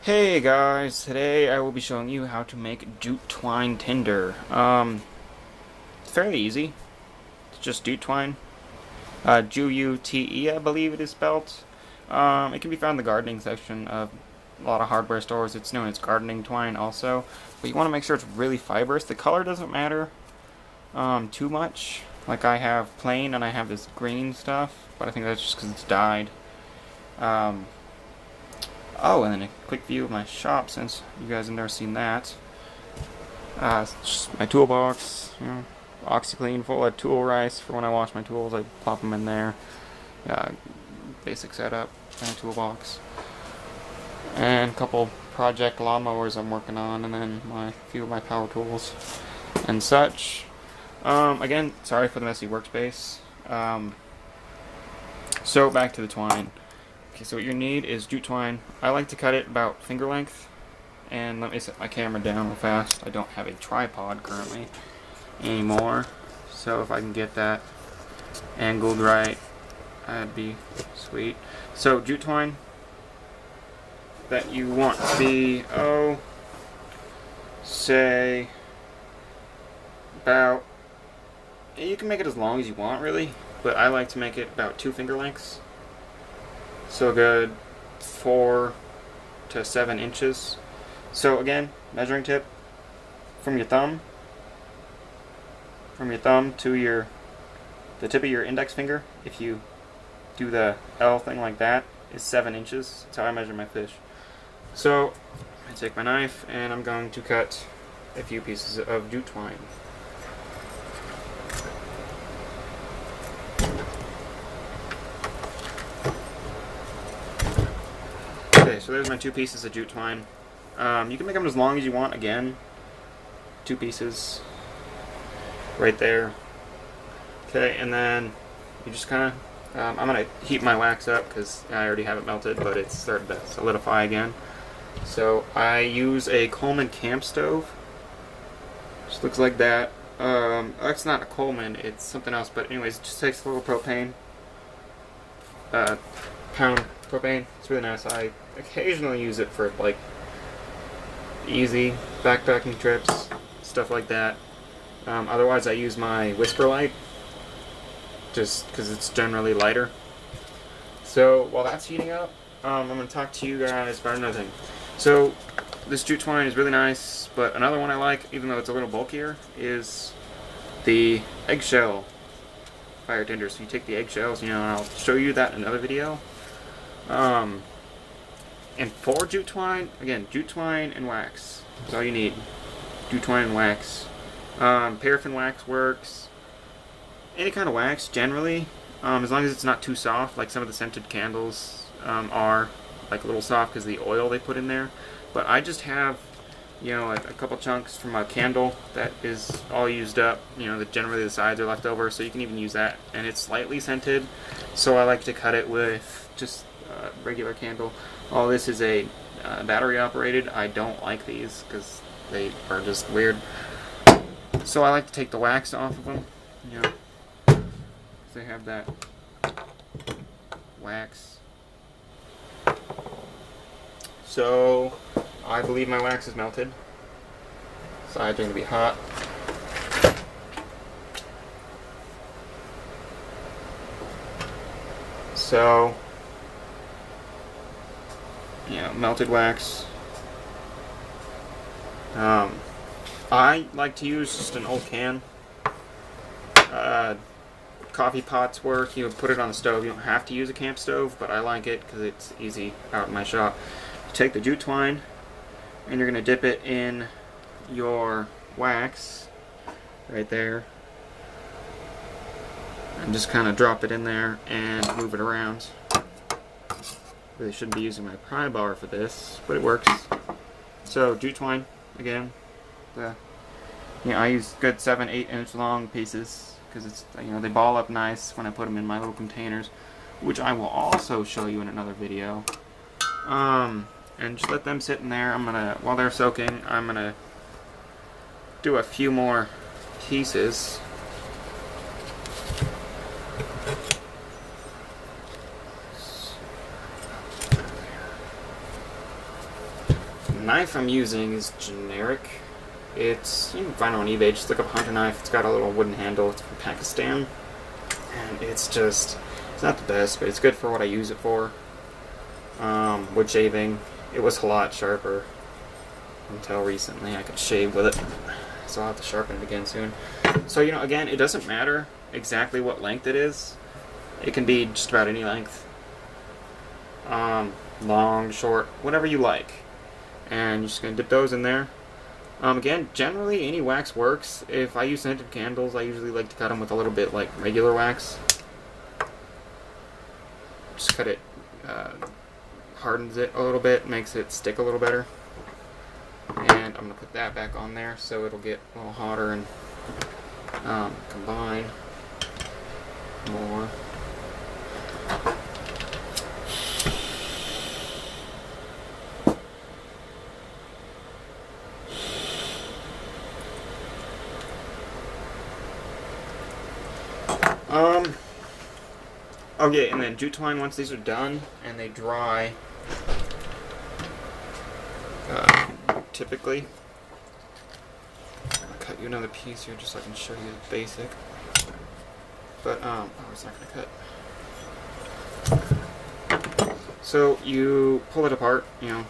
Hey guys, today I will be showing you how to make jute twine tinder. It's fairly easy. It's just jute twine. Jute, I believe it is spelled. It can be found in the gardening section of a lot of hardware stores. It's known as gardening twine also. But you want to make sure it's really fibrous. The color doesn't matter too much. Like I have plain and I have this green stuff, but I think that's just because it's dyed. Oh, and then a quick view of my shop, since you guys have never seen that. It's just my toolbox, OxyClean full of tool rice for when I wash my tools. I plop them in there. Basic setup, kind of toolbox. And a couple project lawnmowers I'm working on, and then a few of my power tools and such. Again, sorry for the messy workspace. So back to the twine. Okay, so what you need is jute twine. I like to cut it about finger length. And let me set my camera down real fast. I don't have a tripod currently anymore. So if I can get that angled right, that'd be sweet. So jute twine that you want to be, say about, you can make it as long as you want really, but I like to make it about 2 finger lengths. So good 4 to 7 inches. So again, measuring tip from your thumb to the tip of your index finger. If you do the L thing like that, is 7 inches. That's how I measure my fish. So I take my knife and I'm going to cut a few pieces of jute twine. Okay, so there's my 2 pieces of jute twine. You can make them as long as you want, again. 2 pieces. Right there. Okay, and then you just kind of... I'm going to heat my wax up because I already have it melted, but it's starting to solidify again. So I use a Coleman camp stove. Just looks like that. It's not a Coleman, it's something else, but anyways, it just takes a little propane. Pound propane. It's really nice. I occasionally use it for like easy backpacking trips, stuff like that. Otherwise I use my whisper light just because it's generally lighter. So while that's heating up, I'm going to talk to you guys about another thing. So this jute twine is really nice, but another one I like, even though it's a little bulkier, is the eggshell fire tinder. So you take the eggshells, and I'll show you that in another video. And for jute twine, again, jute twine and wax. That's all you need. Jute twine and wax. Paraffin wax works. Any kind of wax, generally. As long as it's not too soft, like some of the scented candles are like a little soft because of the oil they put in there. But I just have, a couple chunks from a candle that is all used up. Generally the sides are left over, so you can even use that. And it's slightly scented, so I like to cut it with just regular candle. Oh, this is a battery operated. I don't like these because they are just weird. So I like to take the wax off of them. They have that wax. So I believe my wax is melted. Sides are going to be hot. So melted wax. I like to use just an old can. Coffee pots work. You put it on the stove. You don't have to use a camp stove, but I like it because it's easy out in my shop. You take the jute twine and you're going to dip it in your wax right there. And just kind of drop it in there and move it around. Really shouldn't be using my pry bar for this, but it works. So jute twine again. I use good 7-8 inch long pieces because it's they ball up nice when I put them in my little containers, which I will also show you in another video. And just let them sit in there. While they're soaking, I'm gonna do a few more pieces. knife I'm using is generic. You can find it on eBay. Just look up hunter knife. It's got a little wooden handle. It's from Pakistan, and it's not the best, but it's good for what I use it for. Wood shaving. It was a lot sharper until recently. I could shave with it, so I'll have to sharpen it again soon. So again, it doesn't matter exactly what length it is. It can be just about any length. Long, short, whatever you like. And you're just going to dip those in there. Again, generally any wax works. If I use scented candles, I usually like to cut them with a little bit like regular wax. Just cut it, hardens it a little bit, makes it stick a little better. And I'm going to put that back on there so it'll get a little hotter and combine more. Okay, and then jute twine, once these are done and they dry, typically, I'll cut you another piece here just so I can show you the basic, but, it's not going to cut. So you pull it apart, you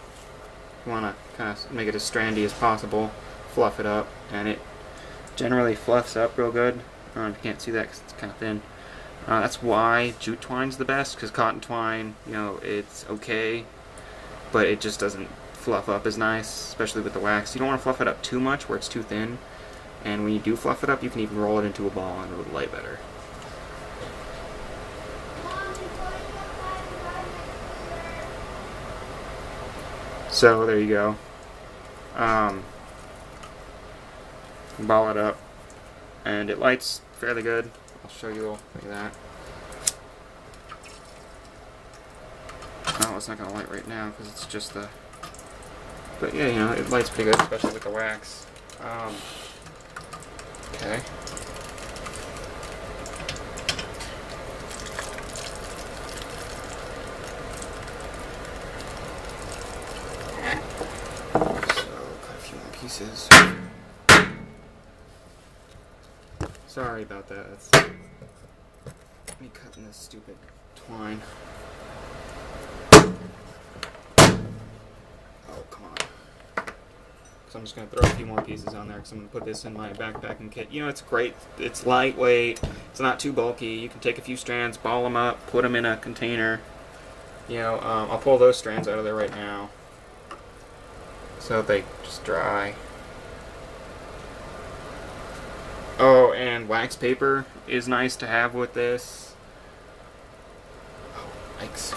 want to kind of make it as strandy as possible, fluff it up, and it generally fluffs up real good. You can't see that because it's kind of thin. That's why jute twine's the best, because cotton twine, it's okay, but it just doesn't fluff up as nice, especially with the wax. You don't want to fluff it up too much where it's too thin, and when you do fluff it up, you can even roll it into a ball and it would lay better. So there you go. Ball it up, and it lights fairly good. I'll show you a little like that. Oh, it's not going to light right now because it's just the... But yeah, it lights pretty good, especially with the wax. Okay. So, cut a few more pieces. Sorry about that. That's me cutting this stupid twine. Oh, come on. So I'm just going to throw a few more pieces on there because I'm going to put this in my backpacking kit. It's great. It's lightweight. It's not too bulky. You can take a few strands, ball them up, put them in a container. I'll pull those strands out of there right now so they just dry. Oh, and wax paper is nice to have with this. Oh, yikes.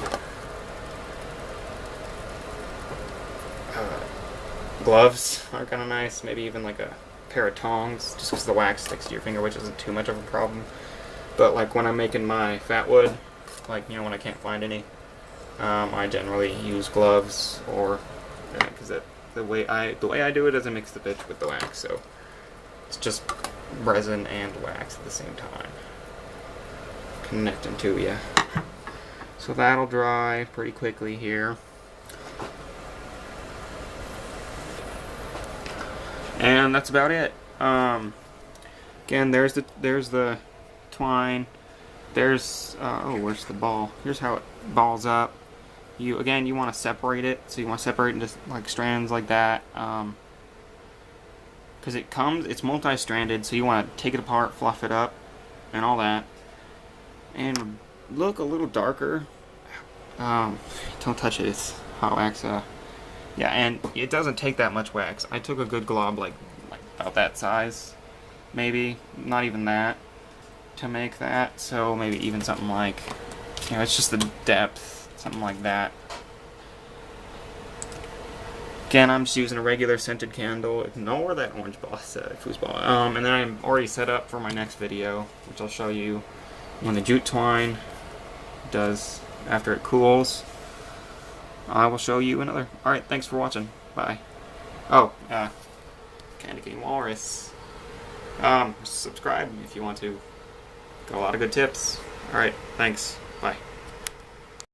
Gloves are kind of nice. Maybe even like a pair of tongs, just because the wax sticks to your finger, which isn't too much of a problem. But like when I'm making my fat wood, like when I can't find any, I generally use gloves, or because the way I do it is I mix the pitch with the wax, so it's just resin and wax at the same time, connecting to you. So that'll dry pretty quickly here. And that's about it. Again, there's the twine. There's where's the ball? Here's how it balls up. You want to separate it. So you want to separate into like strands like that. Because it's multi-stranded, so you want to take it apart, fluff it up, and all that, and look a little darker. Don't touch it; it's hot wax. Yeah, and it doesn't take that much wax. I took a good glob, like about that size, maybe not even that, to make that. So maybe even something like, it's just the depth, something like that. Again, I'm just using a regular scented candle. Ignore that orange ball, foosball. And then I'm already set up for my next video, which I'll show you when the jute twine does after it cools. I will show you another. Alright, thanks for watching. Bye. Oh, Candy Cane Walrus. Subscribe if you want to. Got a lot of good tips. Alright, thanks.